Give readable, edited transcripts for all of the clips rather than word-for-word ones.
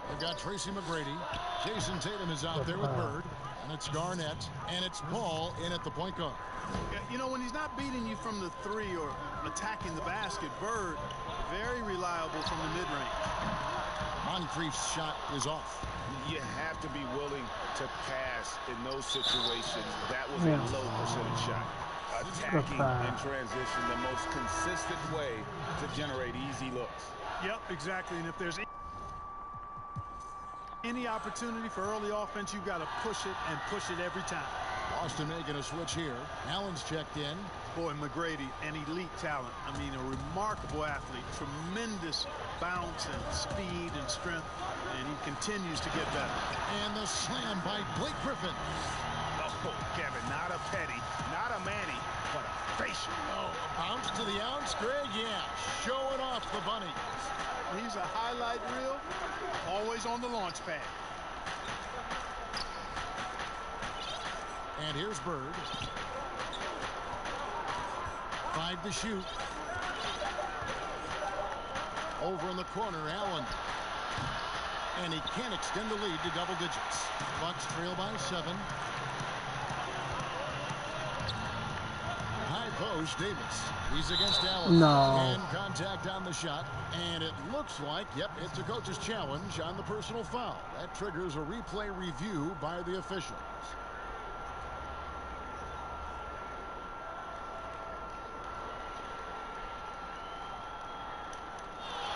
They've got Tracy McGrady. Jason Tatum is out there with Bird. And it's Garnett. And it's Paul in at the point guard. Yeah, you know, when he's not beating you from the three or attacking the basket, Bird, very reliable from the mid-range. Moncrief's shot is off. You have to be willing to pass in those situations. That was a low percentage shot. Attacking in transition, the most consistent way to generate easy looks. Yep, exactly. And if there's any opportunity for early offense, you've got to push it and push it every time. Boston making a switch here. Allen's checked in. Boy, McGrady, an elite talent. I mean, a remarkable athlete. Tremendous bounce and speed and strength. And he continues to get better. And the slam by Blake Griffin. Oh, Kevin, not a Petty, not a Manny, but a facial. Oh, a bounce to the ounce, Greg? Yeah, showing off the bunny. He's a highlight reel, always on the launch pad. And here's Bird. 5 to shoot. Over in the corner, Allen. And he can't extend the lead to double digits. Bucks trail by 7. High post, Davis. He's against Allen. No. And contact on the shot. And it looks like, yep, it's a coach's challenge on the personal foul. That triggers a replay review by the officials.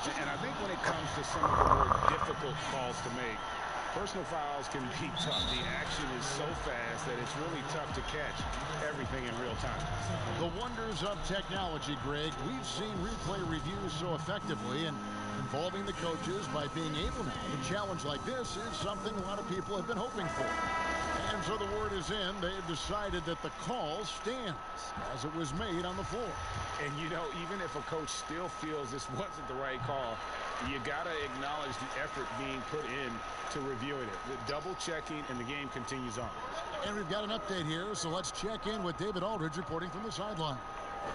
And I think when it comes to some of the more difficult calls to make, personal fouls can be tough. The action is so fast that it's really tough to catch everything in real time. The wonders of technology, Greg. We've seen replay reviews so effectively, and involving the coaches by being able now to challenge like this is something a lot of people have been hoping for. And so the word is in. They've decided that the call stands as it was made on the floor. And, you know, even if a coach still feels this wasn't the right call, you got to acknowledge the effort being put in to reviewing it. The double checking, and the game continues on. And we've got an update here, so let's check in with David Aldridge reporting from the sideline.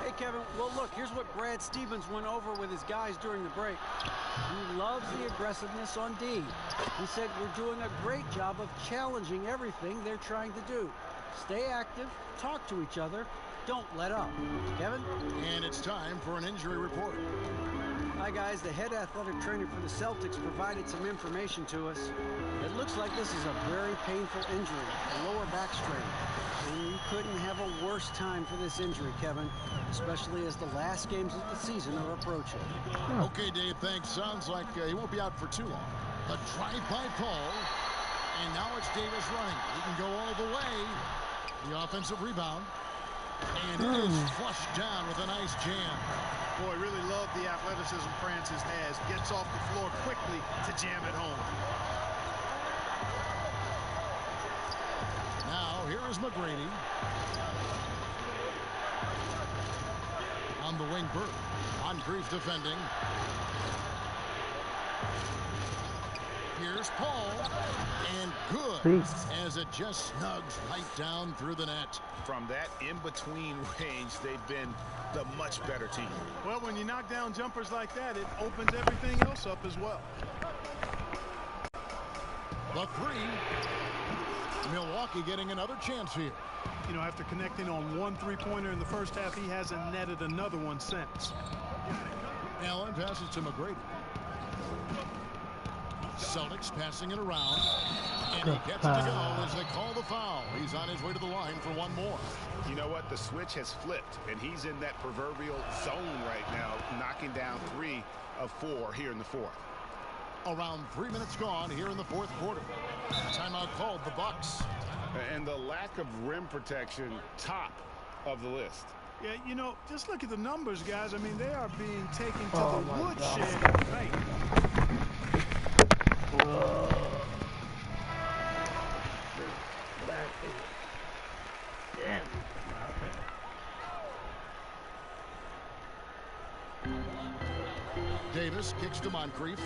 Hey, Kevin. Well, look, here's what Brad Stevens went over with his guys during the break. He loves the aggressiveness on D. He said we're doing a great job of challenging everything they're trying to do. Stay active, talk to each other, don't let up. Kevin? And it's time for an injury report. Hi, guys. The head athletic trainer for the Celtics provided some information to us. It looks like this is a very painful injury, a lower back strain. And you couldn't have a worse time for this injury, Kevin, especially as the last games of the season are approaching. Okay, Dave, thanks. Sounds like he won't be out for too long. The drive by Paul, and now it's Davis running. He can go all the way. The offensive rebound, and it is flushed down with a nice jam. Boy, really love the athleticism Francis has. Gets off the floor quickly to jam it home. Now, here is McGrady. On the wing, Bird. Moncrief defending. Here's Paul. And good. As it just snugs right down through the net. From that in-between range, they've been the much better team. Well, when you knock down jumpers like that, it opens everything else up as well. The three. Milwaukee getting another chance here. You know, after connecting on one three-pointer in the first half, he hasn't netted another one since. Allen passes to McGrady. Celtics passing it around. And he gets it to go as they call the foul. He's on his way to the line for one more. You know what? The switch has flipped, and he's in that proverbial zone right now, knocking down 3 of 4 here in the fourth. Around 3 minutes gone here in the fourth quarter. Timeout called the Bucks. And the lack of rim protection, top of the list. Yeah, you know, just look at the numbers, guys. I mean, they are being taken to the woodshed. Right. Davis kicks to Moncrief.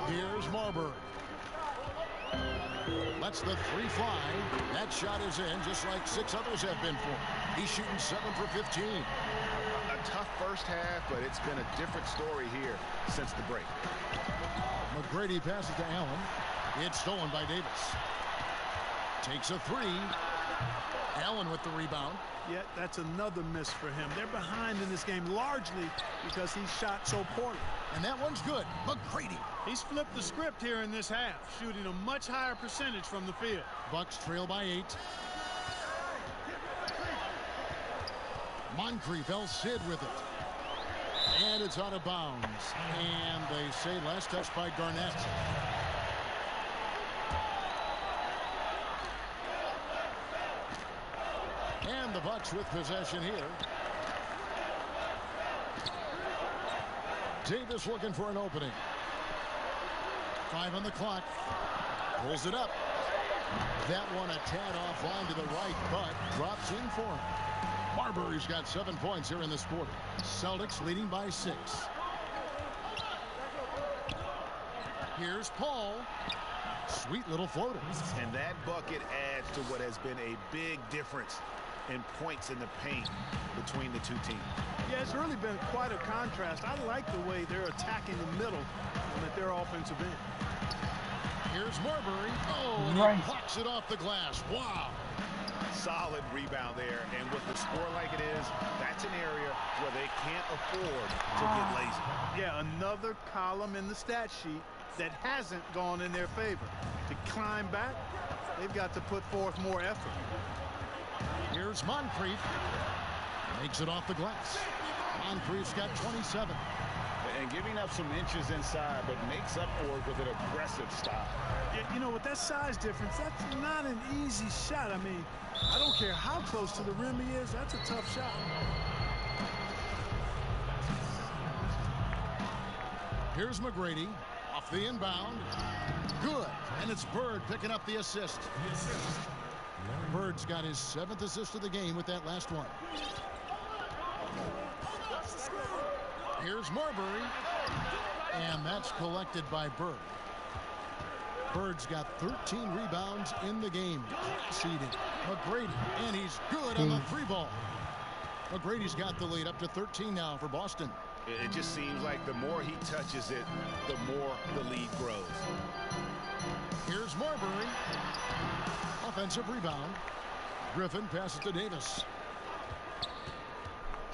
Here's Marbury. Lets the three fly. That shot is in, just like 6 others have been for him. He's shooting 7 for 15. A tough first half, but it's been a different story here since the break. McGrady passes to Allen. It's stolen by Davis. Takes a three. Allen with the rebound. Yeah, that's another miss for him. They're behind in this game largely because he shot so poorly. And that one's good. McGrady. He's flipped the script here in this half, shooting a much higher percentage from the field. Bucks trail by 8. Moncrief El Cid with it. And it's out of bounds. And they say last touch by Garnett. And the Bucks with possession here. Davis looking for an opening. 5 on the clock. Pulls it up. That one a tad offline to the right, but drops in for him. Marbury's got 7 points here in this quarter. Celtics leading by 6. Here's Paul. Sweet little floater. And that bucket adds to what has been a big difference in points in the paint between the two teams. Yeah, it's really been quite a contrast. I like the way they're attacking the middle and at their offensive end. Here's Marbury. Oh, and he blocks it off the glass. Wow. Solid rebound there, and with the score like it is, that's an area where they can't afford to get lazy. Yeah, another column in the stat sheet that hasn't gone in their favor. To climb back, they've got to put forth more effort. Here's Moncrief. Makes it off the glass. Moncrief's got 27. And giving up some inches inside, but makes up for it with an aggressive style. Yeah, you know, with that size difference, that's not an easy shot. I mean, I don't care how close to the rim he is. That's a tough shot. Here's McGrady off the inbound. Good. And it's Bird picking up the assist. Bird's got his 7th assist of the game with that last one. Here's Marbury. And that's collected by Bird. Bird's got 13 rebounds in the game. Seeded. McGrady. And he's good on the 3-ball. McGrady's got the lead up to 13 now for Boston. It just seems like the more he touches it, the more the lead grows. Here's Marbury. Offensive rebound. Griffin passes to Davis.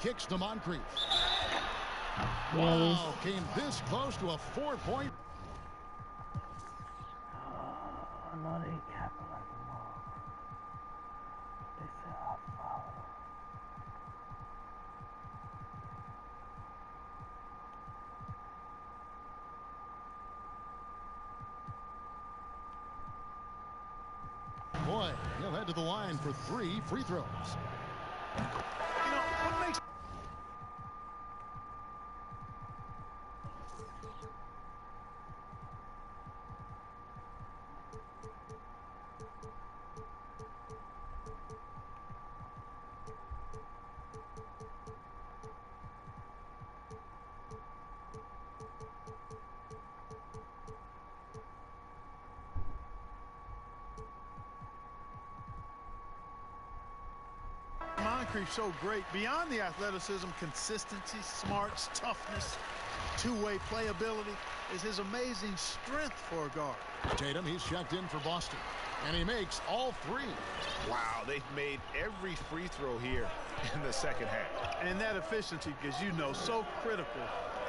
Kicks to Moncrief. Wow, came this close to a 4-point. Boy, he'll head to the line for 3 free throws. You know, what makes... Moncrief's so great. Beyond the athleticism, consistency, smarts, toughness, two-way playability is his amazing strength for a guard. Tatum, he's checked in for Boston. And he makes all 3. Wow, they've made every free throw here in the second half. And that efficiency, as you know, so critical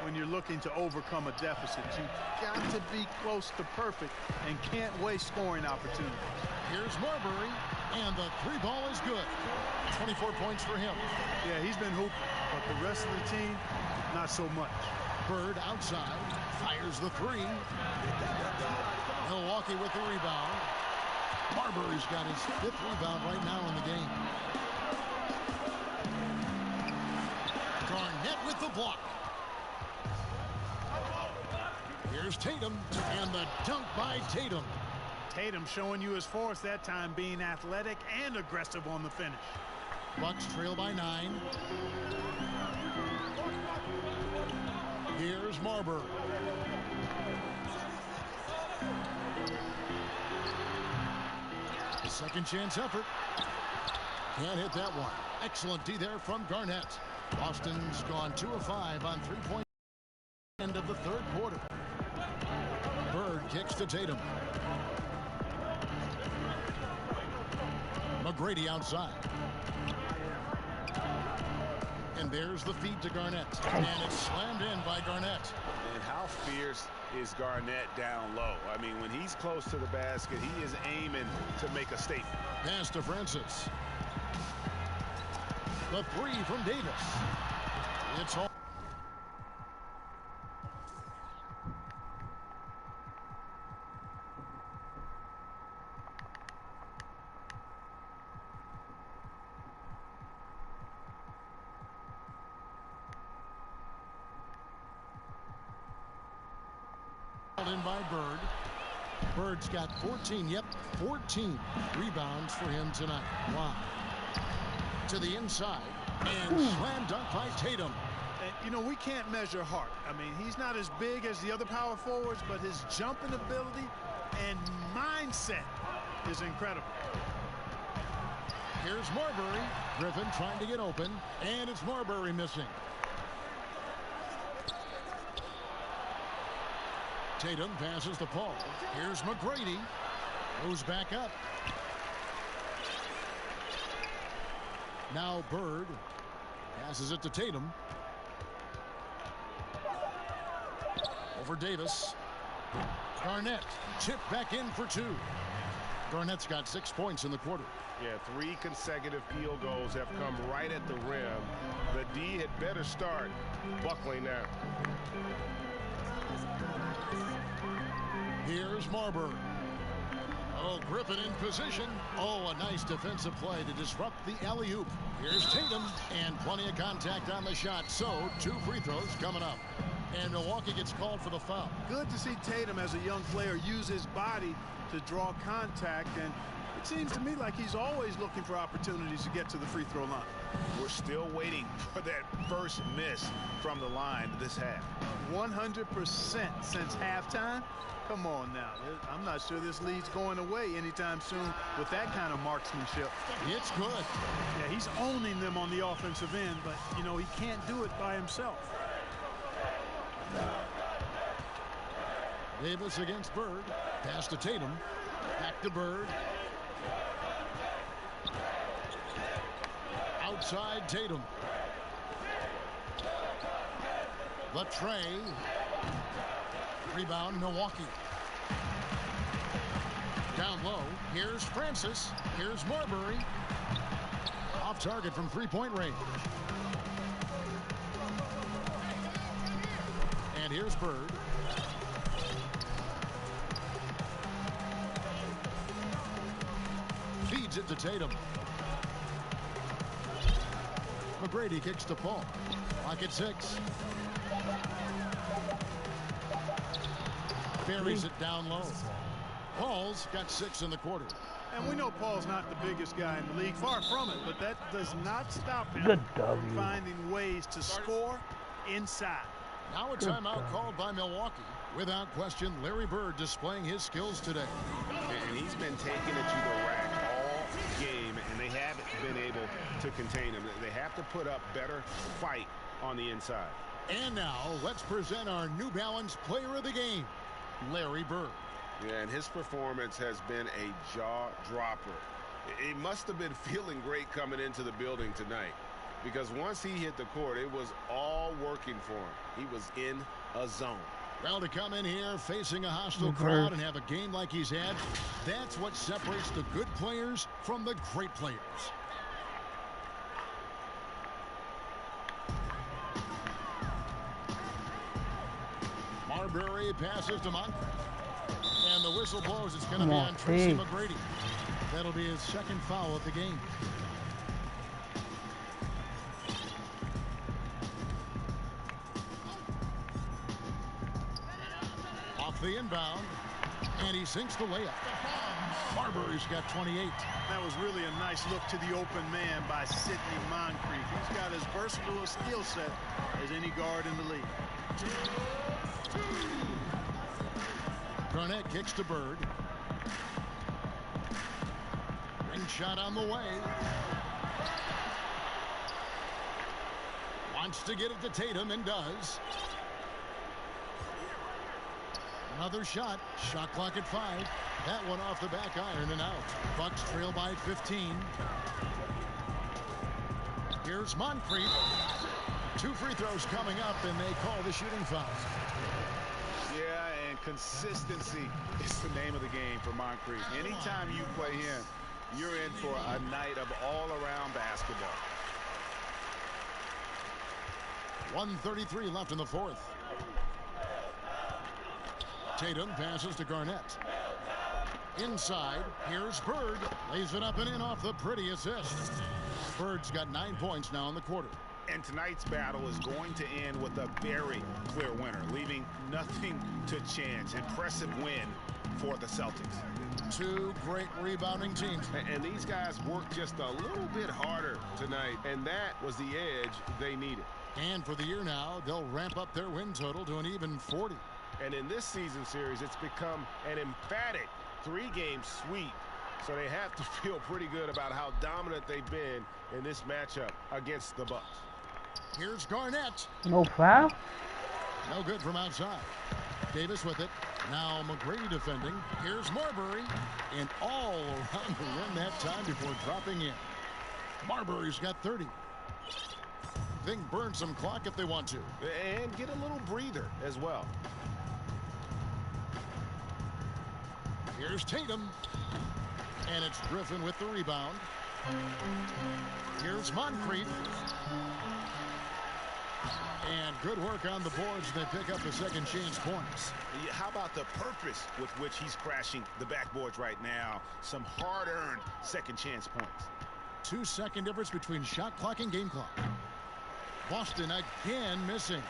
when you're looking to overcome a deficit. You've got to be close to perfect and can't waste scoring opportunities. Here's Marbury, and the 3-ball is good. 24 points for him. Yeah, he's been hooping, but the rest of the team, not so much. Bird outside, fires the 3. Milwaukee with the rebound. Marbury's got his 5th rebound right now in the game. Garnett with the block. Here's Tatum, and the dunk by Tatum. Tatum showing you his force that time, being athletic and aggressive on the finish. Bucks trail by 9. Here's Marbury. Second chance effort. Can't hit that one. Excellent D there from Garnett. Boston's gone 2 of 5 on three-point end of the third quarter. Bird kicks to Tatum. McGrady outside. And there's the feed to Garnett. And it's slammed in by Garnett. And how fierce is Garnett down low? I mean, when he's close to the basket, he is aiming to make a statement. Pass to Francis. The three from Davis. It's all. In by Bird. Bird's got 14, 14 rebounds for him tonight. Wow. To the inside, and slam dunk by Tatum. And, you know, we can't measure heart. I mean, he's not as big as the other power forwards, but his jumping ability and mindset is incredible. Here's Marbury. Griffin trying to get open, and it's Marbury missing. Tatum passes to Paul. Here's McGrady. Goes back up. Now Bird passes it to Tatum. Over Davis. Garnett chipped back in for two. Garnett's got 6 points in the quarter. Yeah, 3 consecutive field goals have come right at the rim. The D had better start buckling now. Here's Marbury. Oh, Griffin in position. Oh, a nice defensive play to disrupt the alley-oop. Here's Tatum, and plenty of contact on the shot. So, 2 free throws coming up. And Milwaukee gets called for the foul. Good to see Tatum as a young player use his body to draw contact, and it seems to me like he's always looking for opportunities to get to the free throw line. We're still waiting for that first miss from the line this half. 100% since halftime. Come on now. I'm not sure this lead's going away anytime soon with that kind of marksmanship. It's good. Yeah, he's owning them on the offensive end, but, you know, he can't do it by himself. Davis against Bird. Pass to Tatum. Back to Bird. Outside Tatum. The tray. Rebound Milwaukee. Down low. Here's Francis. Here's Marbury. Off target from three-point range. And here's Bird. Feeds it to Tatum. McGrady kicks to Paul. Clock at 6. Buries it down low. Paul's got 6 in the quarter. And we know Paul's not the biggest guy in the league. Far from it. But that does not stop him from finding ways to score inside. Now a timeout called by Milwaukee. Without question, Larry Bird displaying his skills today. And he's been taking it to the rack all game, and they haven't been able to contain him. They have to put up better fight on the inside. And now let's present our New Balance player of the game, Larry Bird. Yeah, and his performance has been a jaw-dropper. He must have been feeling great coming into the building tonight, because once he hit the court, it was all working for him. He was in a zone. Well, to come in here facing a hostile crowd and have a game like he's had, that's what separates the good players from the great players. Marbury passes to Monk. And the whistle blows. It's going to be on Tracy McGrady. That'll be his second foul of the game. Off the inbound. And he sinks the layup. Marbury's got 28. That was really a nice look to the open man by Sidney Moncrief. He's got as versatile a skill set as any guard in the league. Garnett kicks to Bird. Ring shot on the way. Wants to get it to Tatum and does. Another shot. Shot clock at 5. That one off the back iron and out. Bucks trail by 15. Here's Moncrief. 2 free throws coming up, and they call the shooting foul. Yeah, and consistency is the name of the game for Moncrief. Anytime you play him, you're in for a night of all-around basketball. 1:33 left in the fourth. Tatum passes to Garnett. Inside, here's Bird. Lays it up and in off the pretty assist. Bird's got 9 points now in the quarter. And tonight's battle is going to end with a very clear winner, leaving nothing to chance. Impressive win for the Celtics. 2 great rebounding teams. And these guys worked just a little bit harder tonight, and that was the edge they needed. And for the year now, they'll ramp up their win total to an even 40. And in this season series, it's become an emphatic 3-game sweep. So they have to feel pretty good about how dominant they've been in this matchup against the Bucks. Here's Garnett. No foul? No good from outside. Davis with it. Now McGrady defending. Here's Marbury. And all around the rim that time before dropping in. Marbury's got 30. They can burn some clock if they want to. And get a little breather as well. Here's Tatum. And it's Griffin with the rebound. Here's Moncrief. And good work on the boards. They pick up the second chance points. How about the purpose with which he's crashing the backboards right now? Some hard-earned second chance points. 2-second difference between shot clock and game clock. Boston again missing.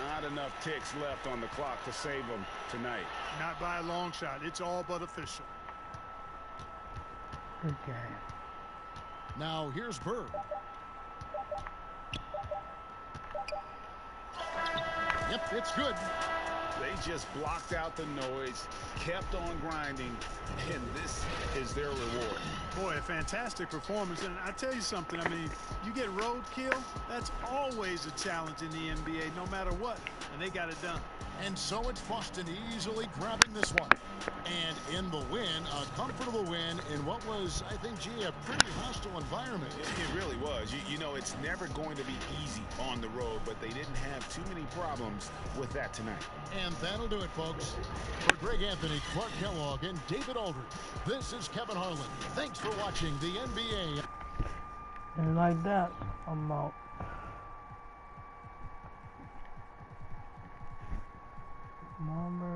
Not enough ticks left on the clock to save them tonight. Not by a long shot. It's all but official. Good game. Now here's Bird. Yep, it's good. They just blocked out the noise, kept on grinding, and this is their reward. Boy, a fantastic performance. And I tell you something, I mean, you get roadkill, that's always a challenge in the NBA, no matter what. And they got it done. And so it's Boston easily grabbing this one. And in the win, a comfortable win in what was, I think, gee, a pretty hostile environment. It really was. You know, it's never going to be easy on the road, but they didn't have too many problems with that tonight. And that'll do it, folks. For Greg Anthony, Clark Kellogg, and David Aldridge, this is Kevin Harlan. Thanks for watching the NBA. And like that, I'm out. Number